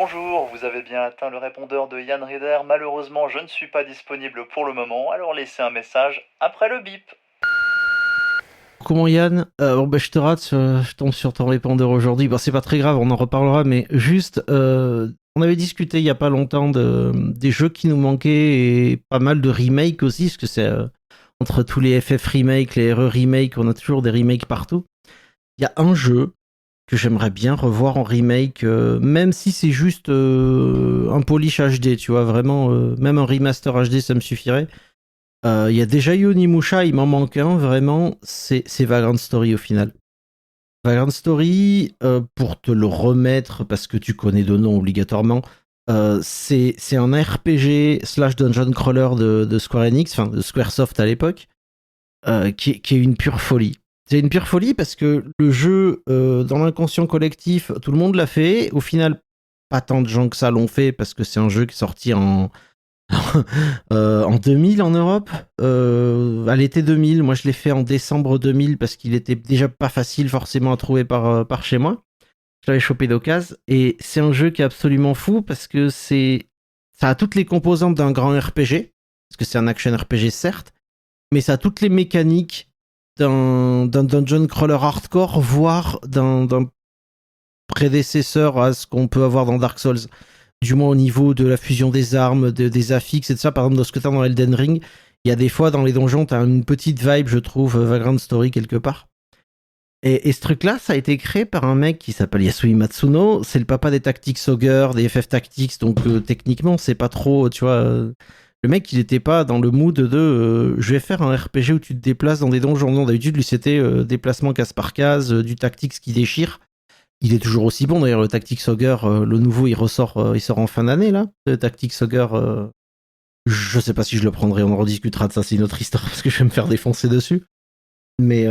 Bonjour, vous avez bien atteint le répondeur de Yann Rieder. Malheureusement, je ne suis pas disponible pour le moment, alors laissez un message après le bip. Comment Yann je te rate, je tombe sur ton répondeur aujourd'hui. Bon, c'est pas très grave, on en reparlera, mais juste, on avait discuté il y a pas longtemps des jeux qui nous manquaient et pas mal de remakes aussi, parce que c'est entre tous les FF remakes, les RE remakes, on a toujours des remakes partout. Il y a un jeu que j'aimerais bien revoir en remake, même si c'est juste un polish HD, tu vois, vraiment, même un remaster HD, ça me suffirait. Il y a déjà eu Onimusha, il m'en manque un, vraiment, c'est Vagrant Story au final. Vagrant Story, pour te le remettre, parce que tu connais de nom obligatoirement, c'est un RPG slash dungeon crawler de Square Enix, enfin de Squaresoft à l'époque, qui est une pure folie. C'est une pure folie parce que le jeu, dans l'inconscient collectif, tout le monde l'a fait. Au final, pas tant de gens que ça l'ont fait parce que c'est un jeu qui est sorti en 2000 en Europe, à l'été 2000. Moi, je l'ai fait en décembre 2000 parce qu'il était déjà pas facile forcément à trouver par chez moi. Je l'avais chopé d'occasion. Et c'est un jeu qui est absolument fou parce que ça a toutes les composantes d'un grand RPG. Parce que c'est un action RPG, certes. Mais ça a toutes les mécaniques d'un dungeon crawler hardcore, voire d'un prédécesseur à ce qu'on peut avoir dans Dark Souls, du moins au niveau de la fusion des armes, des affixes et tout ça. Par exemple, dans ce que t'as dans Elden Ring, il y a des fois dans les donjons, t'as une petite vibe, je trouve, Vagrant Story quelque part. Et ce truc-là, ça a été créé par un mec qui s'appelle Yasui Matsuno. C'est le papa des Tactics Ogre, des FF Tactics, donc techniquement, c'est pas trop, tu vois. Le mec, il était pas dans le mood de je vais faire un RPG où tu te déplaces dans des donjons. Non, d'habitude, lui, c'était déplacement case par case, du Tactics qui déchire. Il est toujours aussi bon d'ailleurs, le Tactics Ogre, le nouveau il sort en fin d'année là. Le Tactics Ogre, je sais pas si je le prendrai, on en rediscutera de ça, c'est une autre histoire parce que je vais me faire défoncer dessus. Mais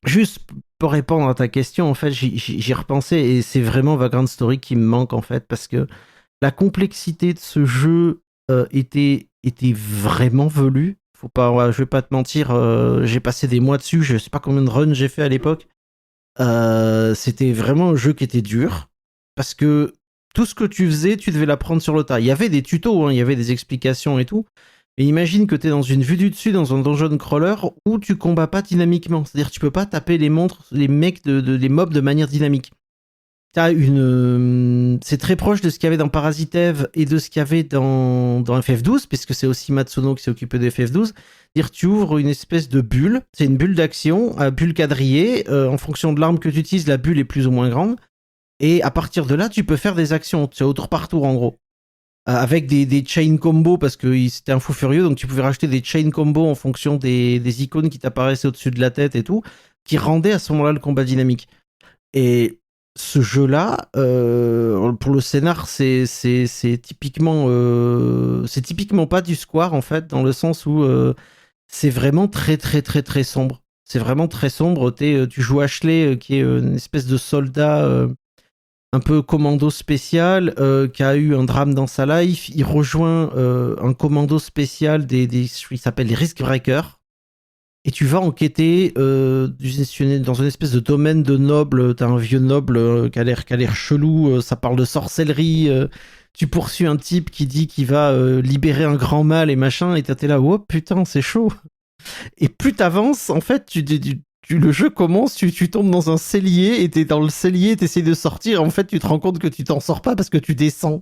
juste pour répondre à ta question, en fait, j'y repensais et c'est vraiment Vagrant Story qui me manque en fait parce que la complexité de ce jeu était vraiment velue. Faut pas, ouais, je vais pas te mentir, j'ai passé des mois dessus, je sais pas combien de runs j'ai fait à l'époque. C'était vraiment un jeu qui était dur parce que tout ce que tu faisais, tu devais l'apprendre sur le tas. Il y avait des tutos, hein, il y avait des explications et tout. Mais imagine que tu es dans une vue du dessus, dans un dungeon crawler où tu combats pas dynamiquement. C'est-à-dire que tu peux pas taper les montres, les mecs, les mobs de manière dynamique. C'est très proche de ce qu'il y avait dans Parasitev et de ce qu'il y avait dans FF12, puisque c'est aussi Matsuno qui s'est occupé de FF12. C'est-à-dire tu ouvres une espèce de bulle, c'est une bulle d'action, à bulle quadrillée. En fonction de l'arme que tu utilises, la bulle est plus ou moins grande. Et à partir de là, tu peux faire des actions. C'est au tour par tour en gros. Avec des chain combos, parce que c'était un fou furieux, donc tu pouvais rajouter des chain combos en fonction des icônes qui t'apparaissaient au-dessus de la tête et tout, qui rendaient à ce moment-là le combat dynamique. Et ce jeu-là, pour le scénar, c'est typiquement pas du Square en fait, dans le sens où c'est vraiment très très très très sombre. C'est vraiment très sombre. Tu joues Ashley, qui est une espèce de soldat un peu commando spécial, qui a eu un drame dans sa life. Il rejoint un commando spécial il s'appelle les Risk Breakers. Et tu vas enquêter dans une espèce de domaine de noble. T'as un vieux noble qui a l'air chelou. Ça parle de sorcellerie. Tu poursuis un type qui dit qu'il va libérer un grand mal et machin. Et t'es là, oh putain, c'est chaud. Et plus t'avances, en fait, le jeu commence, tu tombes dans un cellier et t'es dans le cellier, t'essayes de sortir. En fait, tu te rends compte que tu t'en sors pas parce que tu descends.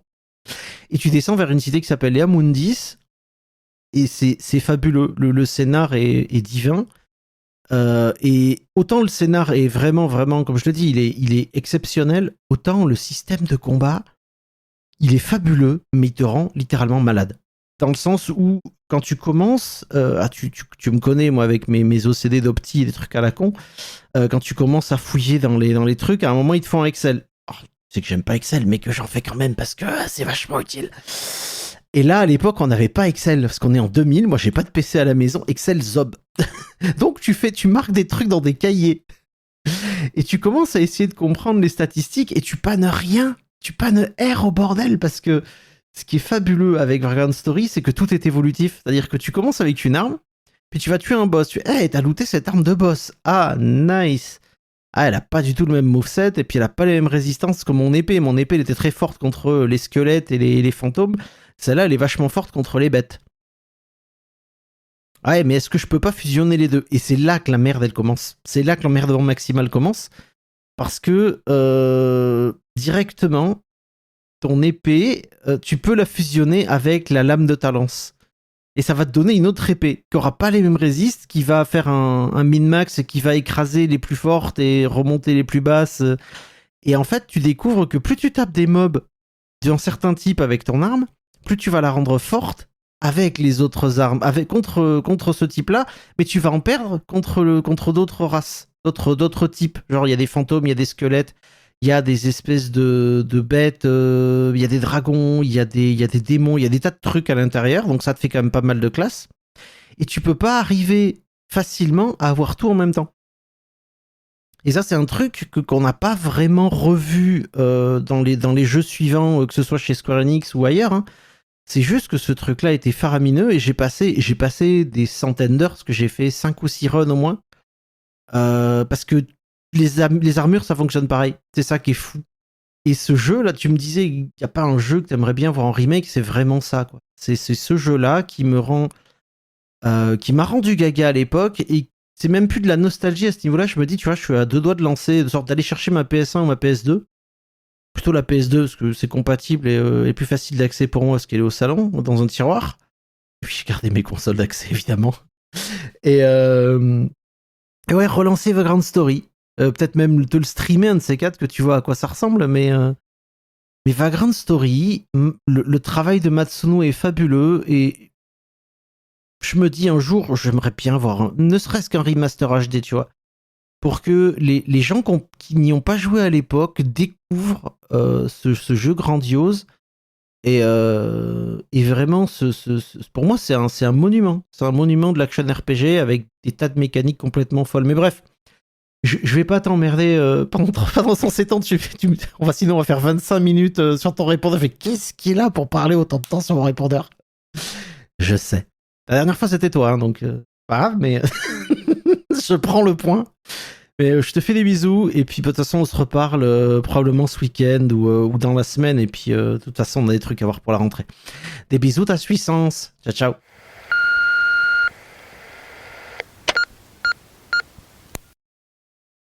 Et tu descends vers une cité qui s'appelle Leamundis. Et c'est fabuleux. Le scénar est divin. Et autant le scénar est vraiment, vraiment, comme je te dis, il est exceptionnel, autant le système de combat, il est fabuleux, mais il te rend littéralement malade. Dans le sens où, quand tu commences, tu me connais, moi, avec mes OCD d'opti et des trucs à la con, quand tu commences à fouiller dans les trucs, à un moment, ils te font un Excel. Oh, c'est que j'aime pas Excel, mais que j'en fais quand même parce que c'est vachement utile. Et là, à l'époque, on n'avait pas Excel, parce qu'on est en 2000, moi j'ai pas de PC à la maison, Excel zob. Donc tu marques des trucs dans des cahiers. Et tu commences à essayer de comprendre les statistiques et tu pannes rien. Tu pannes R au bordel, parce que ce qui est fabuleux avec Vagrant Story, c'est que tout est évolutif. C'est-à-dire que tu commences avec une arme, puis tu vas tuer un boss. Hey, t'as looté cette arme de boss. Ah, nice. Ah, elle a pas du tout le même moveset, et puis elle a pas les mêmes résistances que mon épée. Mon épée, elle était très forte contre les squelettes et les fantômes. Celle-là, elle est vachement forte contre les bêtes. Ouais, mais est-ce que je peux pas fusionner les deux? Et c'est là que la merde, elle commence. C'est là que l'emmerdement maximal commence. Parce que directement, ton épée, tu peux la fusionner avec la lame de ta lance. Et ça va te donner une autre épée qui aura pas les mêmes résistes, qui va faire un min-max et qui va écraser les plus fortes et remonter les plus basses. Et en fait, tu découvres que plus tu tapes des mobs d'un certain type avec ton arme, plus tu vas la rendre forte avec les autres armes, contre ce type-là, mais tu vas en perdre contre d'autres races, d'autres types. Genre, il y a des fantômes, il y a des squelettes, il y a des espèces de bêtes, il y a des dragons, il y a des démons, il y a des tas de trucs à l'intérieur, donc ça te fait quand même pas mal de classes. Et tu peux pas arriver facilement à avoir tout en même temps. Et ça, c'est un truc qu'on n'a pas vraiment revu dans les jeux suivants, que ce soit chez Square Enix ou ailleurs. Hein. C'est juste que ce truc-là était faramineux et j'ai passé des centaines d'heures, parce que j'ai fait 5 ou 6 runs au moins. Parce que les armures, ça fonctionne pareil. C'est ça qui est fou. Et ce jeu-là, tu me disais, il n'y a pas un jeu que tu aimerais bien voir en remake, c'est vraiment ça, quoi. C'est ce jeu-là qui qui m'a rendu gaga à l'époque, et c'est même plus de la nostalgie à ce niveau-là. Je me dis, tu vois, je suis à 2 doigts de lancer, d'aller chercher ma PS1 ou ma PS2. Plutôt la PS2, parce que c'est compatible et plus facile d'accès pour moi, parce qu'elle est au salon, dans un tiroir. Et puis j'ai gardé mes consoles d'accès, évidemment. Et ouais, relancer Vagrant Story. Peut-être même te le streamer, un de ces quatre, que tu vois à quoi ça ressemble, mais Vagrant Story, le travail de Matsuno est fabuleux, et je me dis un jour, j'aimerais bien voir ne serait-ce qu'un remaster HD, tu vois, pour que les gens qui n'y ont pas joué à l'époque découvrent ce jeu grandiose. Et vraiment, pour moi, c'est un monument. C'est un monument de l'action RPG avec des tas de mécaniques complètement folles. Mais bref, je vais pas t'emmerder pendant 107 ans. Sinon, on va faire 25 minutes sur ton répondeur. Qu'est-ce qu'il a pour parler autant de temps sur mon répondeur? Je sais. La dernière fois, c'était toi, hein, donc pas grave, mais je prends le point. Mais je te fais des bisous, et puis de toute façon on se reparle probablement ce week-end ou dans la semaine, et puis de toute façon on a des trucs à voir pour la rentrée. Des bisous ta puissance, ciao ciao.